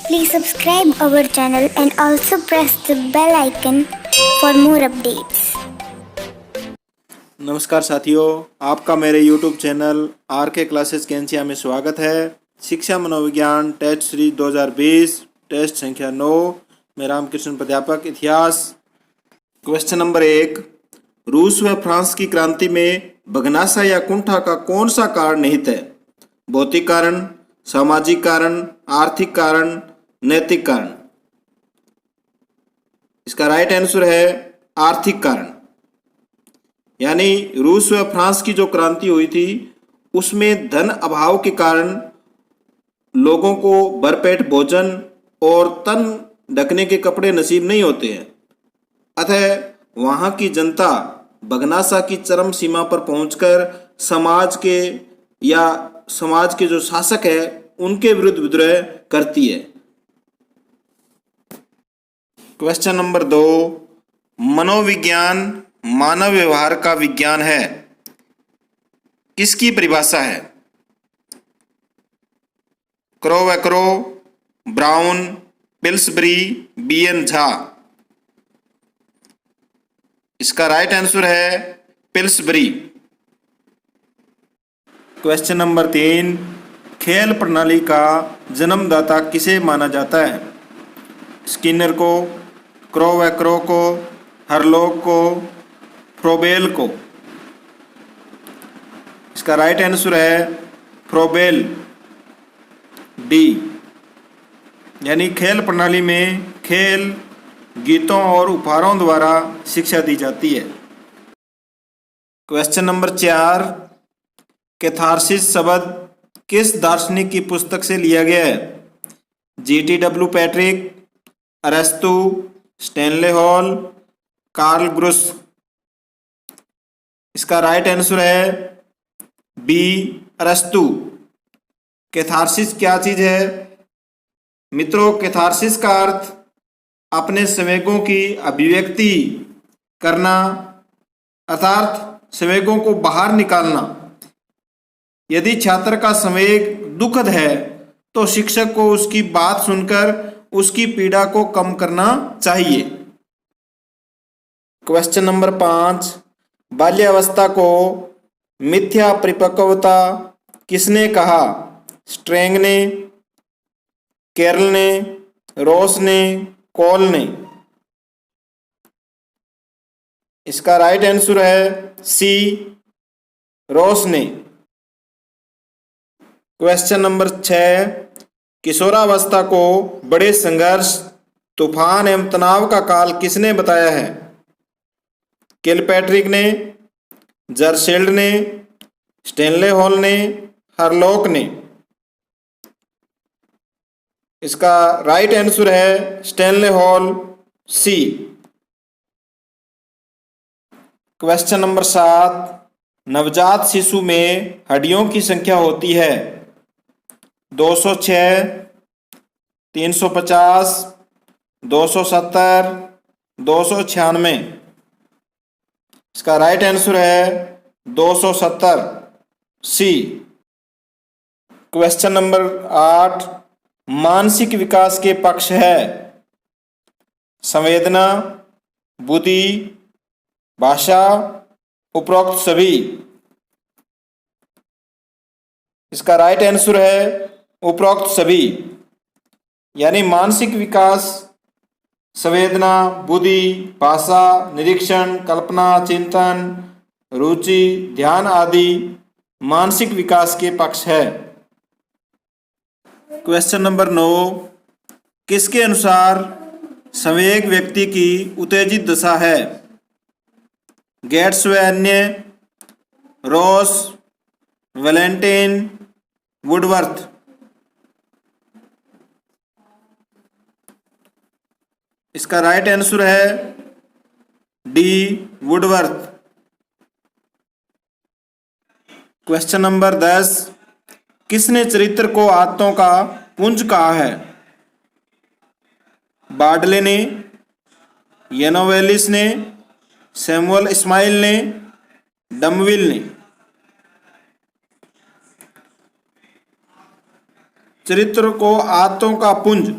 Please subscribe our channel and also press the bell icon for more updates. नमस्कार साथियों, आपका मेरे YouTube channel R K. Classes Kainchiya में स्वागत है। शिक्षा मनोविज्ञान टेस्ट सीरीज 2020 टेस्ट संख्या 9 में रामकृष्ण प्राध्यापक इतिहास। क्वेश्चन नंबर 1, रूस व फ्रांस की क्रांति में बगनासा या कुंठा का कौन सा कारण निहित है? भौतिक कारण, सामाजिक कारण, आर्थिक कारण, नैतिक कारण। इसका राइट आंसर है आर्थिक कारण। यानी रूस व फ्रांस की जो क्रांति हुई थी उसमें धन अभाव के कारण लोगों को भरपेट भोजन और तन ढकने के कपड़े नसीब नहीं होते हैं। अतः वहाँ की जनता बगनासा की चरम सीमा पर पहुंचकर समाज के जो शासक है उनके विरुद्ध विद्रोह करती है। क्वेश्चन नंबर 2, मनोविज्ञान मानव व्यवहार का विज्ञान है, किसकी परिभाषा है? क्रोवेक्रो, ब्राउन, पिल्सबरी, बी.एन. झा। इसका राइट आंसर है पिल्सबरी। क्वेश्चन नंबर 3, खेल प्रणाली का जन्मदाता किसे माना जाता है? स्किनर को, क्रोवेक्रो को, हरलॉक को, फ्रोबेल को। इसका राइट आंसर है फ्रोबेल, डी। यानी खेल प्रणाली में खेल, गीतों और उपहारों द्वारा शिक्षा दी जाती है। क्वेश्चन नंबर 4, कैथारसिस शब्द किस दार्शनिक की पुस्तक से लिया गया है? G.T.W. पैट्रिक, अरस्तु, स्टैनले हॉल, कार्ल ग्रुस। इसका राइट आंसर है बी, अरस्तु। कैथारसिस क्या चीज है? मित्रों, कैथारसिस का अर्थ अपने संवेगों की अभिव्यक्ति करना, अर्थात संवेगों को बाहर निकालना। यदि छात्र का संवेग दुखद है तो शिक्षक को उसकी बात सुनकर उसकी पीड़ा को कम करना चाहिए। क्वेश्चन नंबर 5, बाल्यावस्था को मिथ्या परिपक्वता किसने कहा? स्ट्रेंग ने, केरल ने, रोस ने, कॉल ने। इसका राइट आंसर है सी, रोस ने। क्वेश्चन नंबर 6, किशोरावस्था को बड़े संघर्ष, तूफान एवं तनाव का काल किसने बताया है? किलपैट्रिक ने, जरशील्ड ने, स्टैनले हॉल ने, हरलॉक ने। इसका राइट आंसर है स्टैनले हॉल, सी। क्वेश्चन नंबर 7, नवजात शिशु में हड्डियों की संख्या होती है 206, 350, 270, 296। इसका राइट आंसर है 270, सी। क्वेश्चन नंबर 8, मानसिक विकास के पक्ष है संवेदना, बुद्धि, भाषा, उपरोक्त सभी। इसका राइट आंसर है उपरोक्त सभी। यानी मानसिक विकास संवेदना, बुद्धि, भाषा, निरीक्षण, कल्पना, चिंतन, रुचि, ध्यान आदि मानसिक विकास के पक्ष है। क्वेश्चन नंबर 9, किसके अनुसार संवेग व्यक्ति की उत्तेजित दशा है? गेट्स व अन्य, रॉस, वैलेंटाइन, वुडवर्थ। इसका राइट आंसर है डी, वुडवर्थ। क्वेश्चन नंबर 10, किसने चरित्र को आत्तों का पुंज कहा है? बार्डले ने, येनोवेलिस ने, सैमुअल इस्माइल ने, डमविल ने। चरित्र को आत्तों का पुंज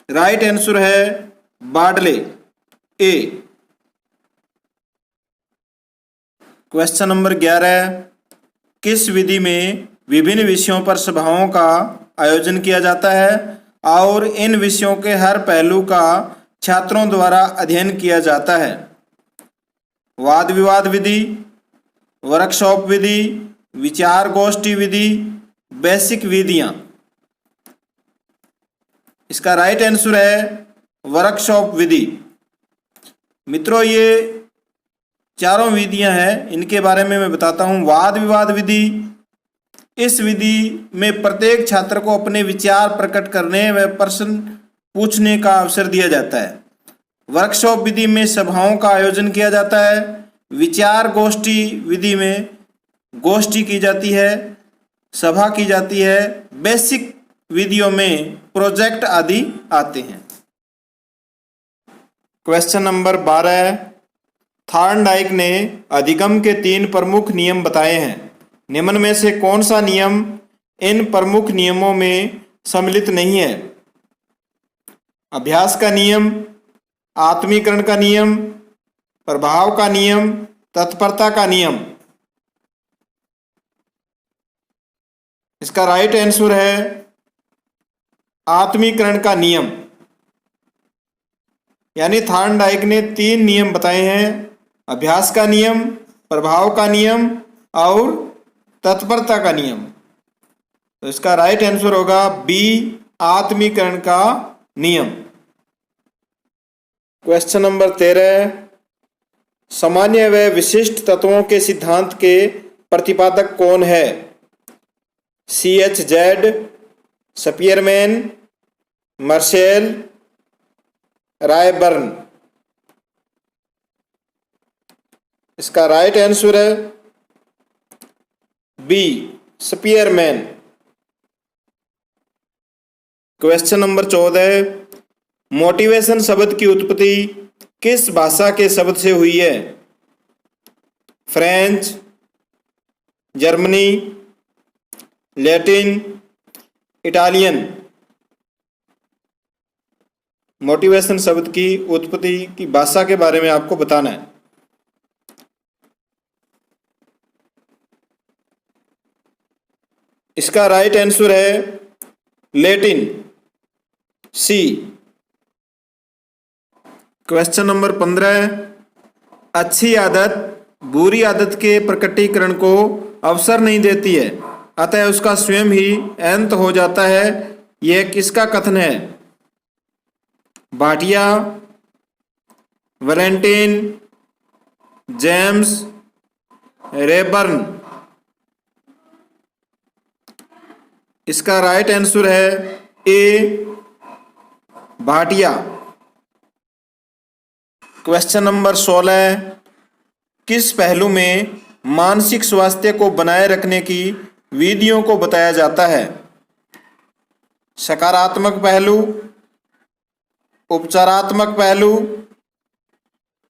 राइट आंसर है बार्डले, ए। क्वेश्चन नंबर 11, किस विधि में विभिन्न विषयों पर सभाओं का आयोजन किया जाता है और इन विषयों के हर पहलू का छात्रों द्वारा अध्ययन किया जाता है? वाद विवाद विधि, वर्कशॉप विधि, विचार गोष्ठी विधि, बेसिक विधियां। इसका राइट आंसर है वर्कशॉप विधि। मित्रों, ये चारों विधियां हैं, इनके बारे में मैं बताता हूं। वाद विवाद विधि, इस विधि में प्रत्येक छात्र को अपने विचार प्रकट करने व प्रश्न पूछने का अवसर दिया जाता है। वर्कशॉप विधि में सभाओं का आयोजन किया जाता है। विचार गोष्ठी विधि में गोष्ठी की जाती है, सभा की जाती है। बेसिक विधियों में प्रोजेक्ट आदि आते हैं। क्वेश्चन नंबर 12, थॉर्नडाइक ने अधिगम के 3 प्रमुख नियम बताए हैं। निम्न में से कौन सा नियम इन प्रमुख नियमों में सम्मिलित नहीं है? अभ्यास का नियम, आत्मीकरण का नियम, प्रभाव का नियम, तत्परता का नियम। इसका राइट आंसर है आत्मीकरण का नियम। यानी थॉर्नडाइक ने 3 नियम बताए हैं, अभ्यास का नियम, प्रभाव का नियम और तत्परता का नियम। तो इसका राइट आंसर होगा बी, आत्मीकरण का नियम। क्वेश्चन नंबर 13, सामान्य व विशिष्ट तत्वों के सिद्धांत के प्रतिपादक कौन है? CH-Z, Spearman, Marshall, Ryburn. इसका राइट आंसर है B, Spearman. Question number 14, motivation शब्द की उत्पत्ति किस भाषा के शब्द से हुई है? French, Germany, Latin, Italian. Motivation शब्द की उत्पत्ति की भाषा के बारे में आपको बताना है। इसका राइट आंसर है लैटिन, सी। क्वेश्चन नंबर 15, अच्छी आदत बुरी आदत के प्रकटीकरण को अवसर नहीं देती है, अतः उसका स्वयं ही अंत हो जाता है। यह किसका कथन है? Bhatia, Valentine, James, Rayburn. इसका राइट आंसर है ए, भाटिया। क्वेश्चन नंबर 16, किस पहलू में मानसिक स्वास्थ्य को बनाए रखने की विधियों को बताया जाता है? सकारात्मक पहलू, उपचारात्मक पहलू,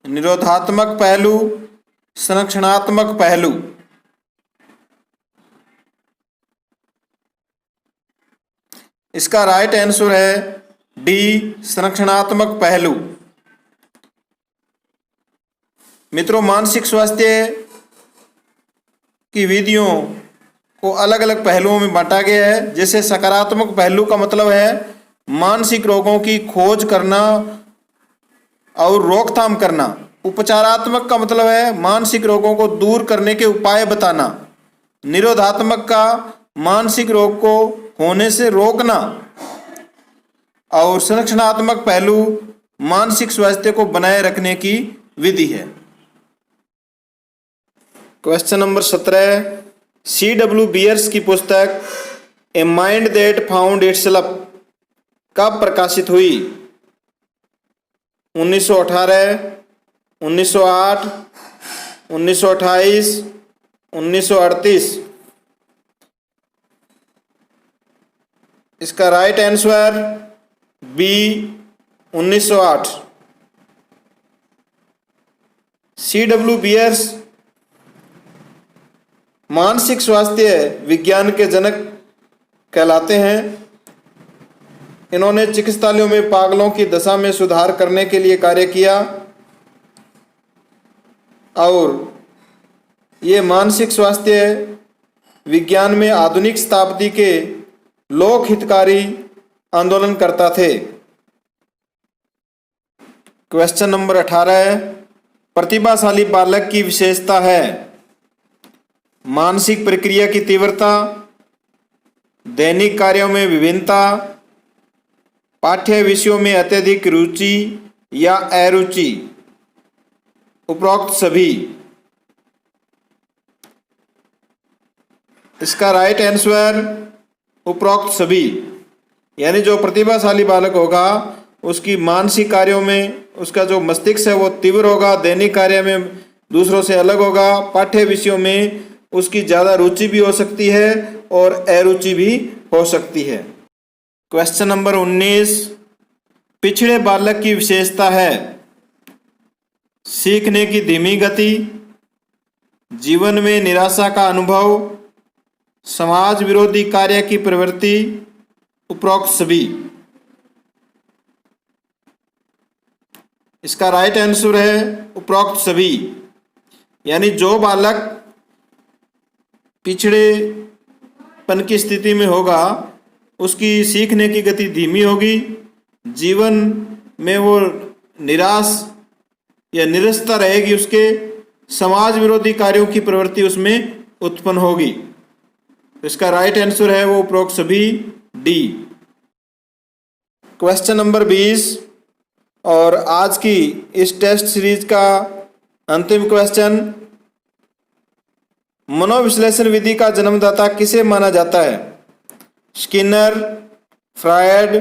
निरोधात्मक पहलू, संरक्षणात्मक पहलू। इसका राइट आंसर है डी, संरक्षणात्मक पहलू। मित्रों, मानसिक स्वास्थ्य की विधियों को अलग अलग पहलुओं में बांटा गया है। जैसे सकारात्मक पहलू का मतलब है मानसिक रोगों की खोज करना और रोकथाम करना। उपचारात्मक का मतलब है मानसिक रोगों को दूर करने के उपाय बताना। निरोधात्मक का मानसिक रोग को होने से रोकना। और संरक्षणात्मक पहलू मानसिक स्वास्थ्य को बनाए रखने की विधि है। Question number 17, C.W. बियर्स की पुस्तक a mind that found itself कब प्रकाशित हुई? 1918, 1908, 1928, 1938। इसका right answer B, 1908। C.W. Bears मानसिक स्वास्थ्य विज्ञान के जनक कहलाते हैं। इन्होंने चिकित्सालयों में पागलों की दशा में सुधार करने के लिए कार्य किया और ये मानसिक स्वास्थ्य विज्ञान में आधुनिक शताब्दी के लोक हितकारी आंदोलन करता थे। क्वेश्चन नंबर 18 है, प्रतिभाशाली बालक की विशेषता है मानसिक प्रक्रिया की तीव्रता, दैनिक कार्यों में विभिन्नता, पाठ्य विषयों में अत्यधिक रुचि या अरुचि, उपरोक्त सभी। इसका राइट आंसर उपरोक्त सभी, यानी जो प्रतिभाशाली बालक होगा उसकी मानसिक कार्यों में उसका जो मस्तिष्क है वो तीव्र होगा, दैनिक कार्य में दूसरों से अलग होगा, पाठ्य विषयों में उसकी ज़्यादा रुचि भी हो सकती है और अरुचि भी हो सकती है। क्वेश्चन नंबर 19, पिछड़े बालक की विशेषता है सीखने की धीमी गति, जीवन में निराशा का अनुभव, समाज विरोधी कार्य की प्रवृत्ति, उपरोक्त सभी। इसका राइट आंसर है उपरोक्त सभी, यानी जो बालक पिछड़ेपन की स्थिति में होगा उसकी सीखने की गति धीमी होगी, जीवन में वो निराश या निरस्ता रहेगी, उसके समाज विरोधी कार्यों की प्रवृत्ति उसमें उत्पन्न होगी। इसका राइट आंसर है वो उपरोक्त सभी, डी। क्वेश्चन नंबर 20 और आज की इस टेस्ट सीरीज का अंतिम क्वेश्चन, मनोविश्लेषण विधि का जन्मदाता किसे माना जाता है? Skinner, Freud,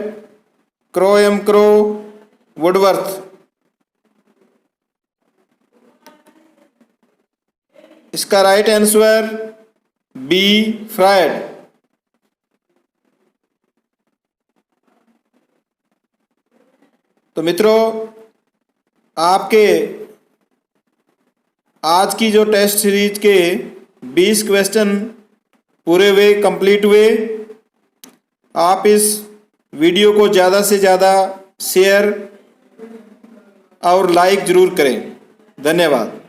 Crow, Woodworth. इसका राइट आंसर बी, फ्रायड। तो मित्रों, आपके आज की जो टेस्ट सीरीज के 20 क्वेश्चन पूरे हुए, कंप्लीट हुए। आप इस वीडियो को ज़्यादा से ज़्यादा शेयर और लाइक ज़रूर करें। धन्यवाद।